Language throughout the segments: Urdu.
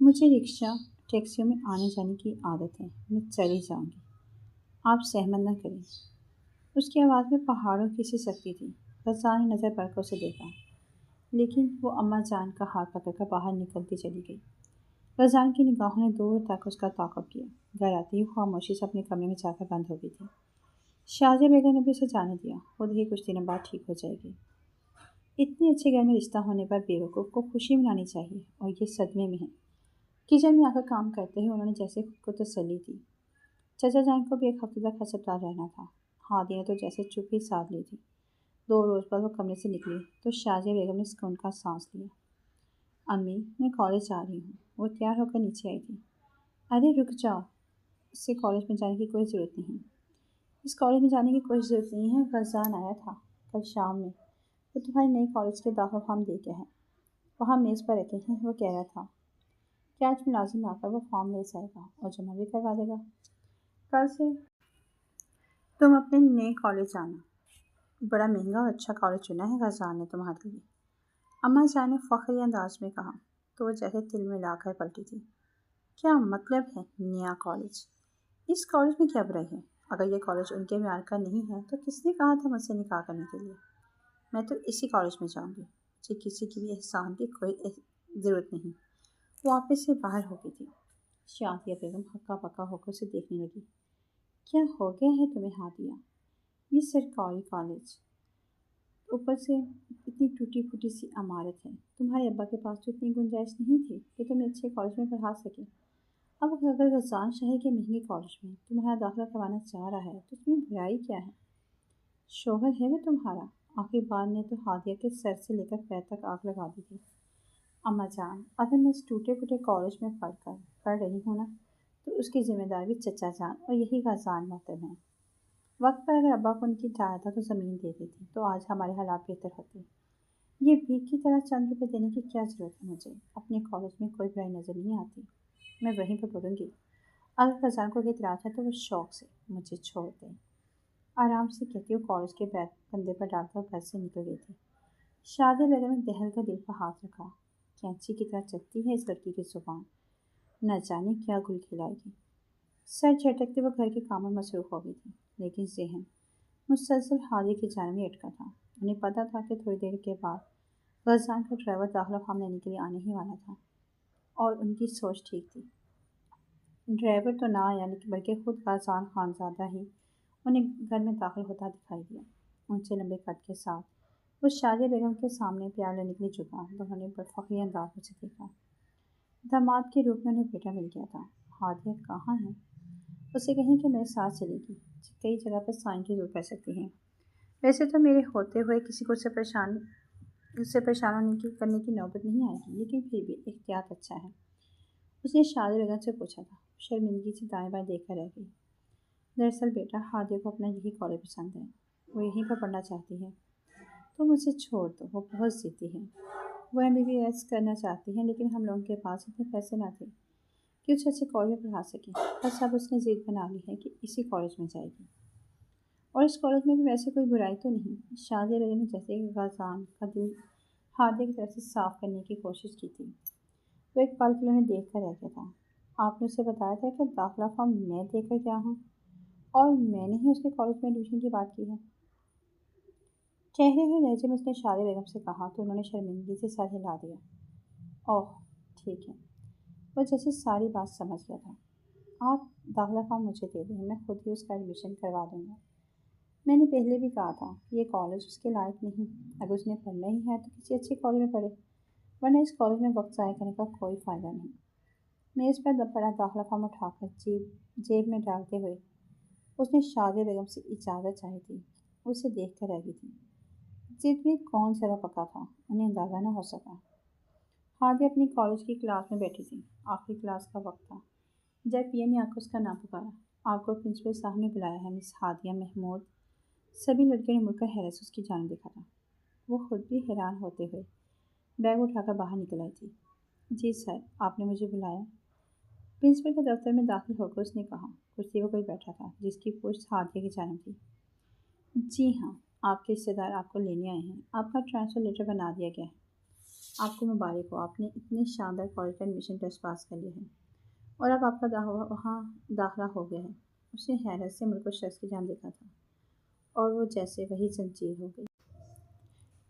مجھے رکشا ٹیکسیوں میں آنے جانے کی عادت ہے، میں چلی جاؤں گی، آپ سہمت نہ کریں۔ اس کی آواز میں پہاڑوں کی سی سختی تھی۔ غزال نے نظر بڑھ کر اسے دیکھا، لیکن وہ اماں جان کا ہاتھ پکڑ کر باہر نکلتی چلی گئی۔ غزال کی نگاہوں نے دور تک اس کا تعاقب کیا۔ گھر آتے ہی خاموشی سے اپنے کمرے میں جا کر بند ہو گئی تھی۔ شازیہ بیگم نے بھی اسے جانے دیا، خود ہی کچھ دنوں بعد ٹھیک ہو جائے گی۔ اتنے اچھے گھر میں رشتہ ہونے پر بیوقوف کو خوشی منانی چاہیے، اور یہ صدمے میں ہے۔ کچن میں آ کر کام کرتے ہوئے انہوں نے جیسے خود کو تسلی دی۔ چچا جان کو بھی ایک ہفتے تک ہسپتال رہنا تھا۔ ہادی نے تو جیسے چپ ہی ساتھ لی تھی۔ 2 روز بعد وہ کمرے سے نکلی تو شازیہ بیگم نے سکون کا سانس لیا۔ امی، میں کالج جا رہی ہوں۔ وہ تیار ہو کر نیچے آئی تھی۔ ارے رک جاؤ، اس سے کالج میں جانے کی کوئی ضرورت نہیں۔ اس کالج میں جانے کی کوئی ضرورت نہیں ہے، فیضان آیا تھا کل شام میں، وہ تمہارے نئے کالج کے داخل فارم دے کے ہے، وہاں میز پر رکھے ہیں۔ وہ کہہ رہا تھا کہ آج ملازم آ کر وہ فارم لے جائے گا اور جمع بھی کروا دے گا۔ کل سے تم اپنے نئے کالج جانا۔ بڑا مہنگا اور اچھا کالج چنا ہے غزال نے تمہارے لیے، اماں جان نے فخری انداز میں کہا تو وہ جیسے تل میں لا کر پلٹی تھی۔ کیا مطلب ہے نیا کالج؟ اس کالج میں کیا برائی ہے؟ اگر یہ کالج ان کے معیار کا نہیں ہے تو کس نے کہا تھا مجھ سے نکاح کرنے کے لیے؟ میں تو اسی کالج میں جاؤں گی، مجھے کسی کی بھی احسان کی کوئی ضرورت نہیں۔ وہ آفس سے باہر ہو گئی تھی۔ شازیہ بیگم ہکا پکا ہو کر اسے دیکھنے لگی۔ کیا ہو گیا ہے تمہیں ہادیہ؟ یہ سرکاری کالج، اوپر سے اتنی ٹوٹی پھوٹی سی عمارت ہے۔ تمہارے ابا کے پاس تو اتنی گنجائش نہیں تھی کہ تمہیں اچھے کالج میں پڑھا سکے۔ اب اگر غزال شہر کے مہنگے کالج میں تمہارا داخلہ کروانا چاہ رہا ہے تو اس میں برائی کیا ہے؟ شوہر ہے وہ تمہارا۔ آخری بار نے تو ہادیہ کے سر سے لے کر پیر تک آگ لگا دی تھی۔ اماں جان، اگر میں اس ٹوٹے پھوٹے کالج میں پڑھ رہی ہوں نا، تو اس کی ذمہ دار بھی چچا جان اور یہی غزال محترم ہیں۔ وقت پر اگر ابا کو ان کی جائیداد و زمین دے دیتی تو آج ہمارے حالات بہتر ہوتے۔ یہ بھیک کی طرح چند روپے دینے کی کیا ضرورت ہے مجھے؟ اپنے کالج میں کوئی برائی نظر نہیں آتی، میں وہیں پر پڑھوں گی۔ اگر غزال کو اعتراض ہے تو وہ شوق سے مجھے چھوڑ دیں، آرام سے کہتی ہوں۔ کالج کے بیگ کندھے پر ڈال کر گھر سے نکل گئی تھی۔ شازیہ بیگم نے دہل کر دل پر ہاتھ رکھا۔ کینچی کی طرح چلتی ہے اس لڑکی کی زبان، نہ جانے کیا گل کھلائے گی۔ سر جھٹکتے وہ گھر کے کاموں میں مصروف ہو گئی تھی، لیکن ذہن مسلسل ہادی کی جانب میں اٹکا تھا۔ انہیں پتہ تھا کہ تھوڑی دیر کے بعد غزال کا ڈرائیور داخلہ فارم لینے کے لیے آنے ہی والا تھا، اور ان کی سوچ ٹھیک تھی۔ ڈرائیور تو نہ آیا بلکہ خود غزال خانزادہ ہی انہیں گھر میں داخل ہوتا دکھائی دیا، اونچے لمبے قد کے ساتھ۔ وہ شازیہ بیگم کے سامنے پیار لینے کے لیے جھکا تو انہوں نے بڑے فخری انداز میں اسے دیکھا۔ داماد کے روپ میں انہیں بیٹا مل گیا تھا۔ ہادیہ کہاں ہے؟ اسے کہیں کہ میرے ساتھ چلے گی، کئی جگہ پر سائن کی ضرورت پڑ سکتی ہے۔ ویسے تو میرے ہوتے ہوئے کسی کو اس سے پریشان کرنے کی نوبت نہیں آئے گی، لیکن پھر بھی احتیاط اچھا ہے۔ اس نے شازیہ بیگم سے پوچھا تھا۔ شرمندگی سے دائیں بائیں دیکھ کر رہ گئی۔ دراصل بیٹا، ہادیہ کو اپنا یہی کالج پسند ہے، وہ یہیں پر پڑھنا چاہتی ہے۔ تم اسے چھوڑ دو، وہ بہت ضدی ہے۔ وہ MBBS کرنا چاہتی ہیں، لیکن ہم لوگوں کے پاس اتنے پیسے نہ تھے کہ اسے اچھے کالج میں پڑھا سکیں۔ بس اب اس نے ضد بنا لی ہے کہ اسی کالج میں جائے گی، اور اس کالج میں بھی ویسے کوئی برائی تو نہیں۔ شازیہ بیگم نے جیسے غزال کا دل ہادیہ کی طرف سے صاف کرنے کی کوشش کی تھی۔ وہ ایک پل کے لیے انہیں دیکھ کر رہ گیا تھا۔ آپ نے اسے بتایا تھا کہ داخلہ فارم میں دے کر گیا ہوں، اور میں نے ہی اس کے کالج میں ایڈمیشن کی بات کی ہے۔ ٹھہرے ہوئے لہجے میں اس نے شازیہ بیگم سے کہا تو انہوں نے شرمندگی سے سر ہلا دیا۔ اوہ ٹھیک ہے، وہ جیسے ساری بات سمجھ گیا تھا۔ آپ داخلہ فارم مجھے دے دیں، میں خود ہی اس کا ایڈمیشن کروا دوں گا۔ میں نے پہلے بھی کہا تھا کہ یہ کالج اس کے لائق نہیں، اگر اس نے پڑھنا ہی ہے تو کسی اچھے کالج میں پڑھے، ورنہ اس کالج میں وقت ضائع کرنے کا کوئی فائدہ نہیں۔ میز پر پڑا داخلہ فارم اٹھا کر جیب میں ڈالتے ہوئے اس نے شازیہ بیگم سے اجازت چاہی تھی۔ وہ اسے دیکھ کر رہ گئی تھی۔ ضد میں کون زیادہ پکا تھا انہیں اندازہ نہ ہو سکا۔ ہادیہ اپنی کالج کی کلاس میں بیٹھی تھی۔ آخری کلاس کا وقت تھا جب PM نے آ کر اس کا نام پکارا۔ آپ کو پرنسپل صاحب نے بلایا ہے، مس ہادیہ محمود۔ سبھی لڑکیوں نے مڑ کر حیرت سے اس کی جانب دیکھا تھا۔ وہ خود بھی حیران ہوتے ہوئے بیگ اٹھا کر باہر نکل آئی تھی۔ جی سر، آپ نے مجھے بلایا؟ پرنسپل کے دفتر میں داخل ہو کر اس نے کہا۔ کرسی پر کوئی بیٹھا تھا جس کی پشت ہادیہ کی جانب تھی۔ جی ہاں، آپ کے رشتے دار آپ کو لینے آئے ہیں، آپ کا ٹرانسفر لیٹر بنا دیا گیا ہے۔ آپ کو مبارک ہو، آپ نے اتنے شاندار کالج کا ایڈمیشن ٹیسٹ پاس کر لیا ہے اور اب آپ کا وہاں داخلہ ہو گیا ہے۔ اس نے حیرت سے ملک شخص کی جانب دیکھا تھا اور وہ جیسے وہی زنجیر ہو گئی۔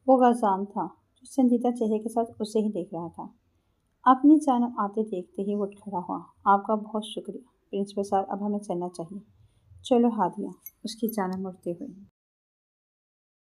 وہ غازان تھا جو سنجیدہ چہرے کے ساتھ اسے ہی دیکھ رہا تھا۔ اپنی جانب آتے دیکھتے ہی وہ اٹھ کھڑا ہوا۔ آپ کا بہت شکریہ پرنسپل صاحب، اب ہمیں چلنا چاہیے۔ چلو ہادیہ، اس کی جانب مڑتے ہوئے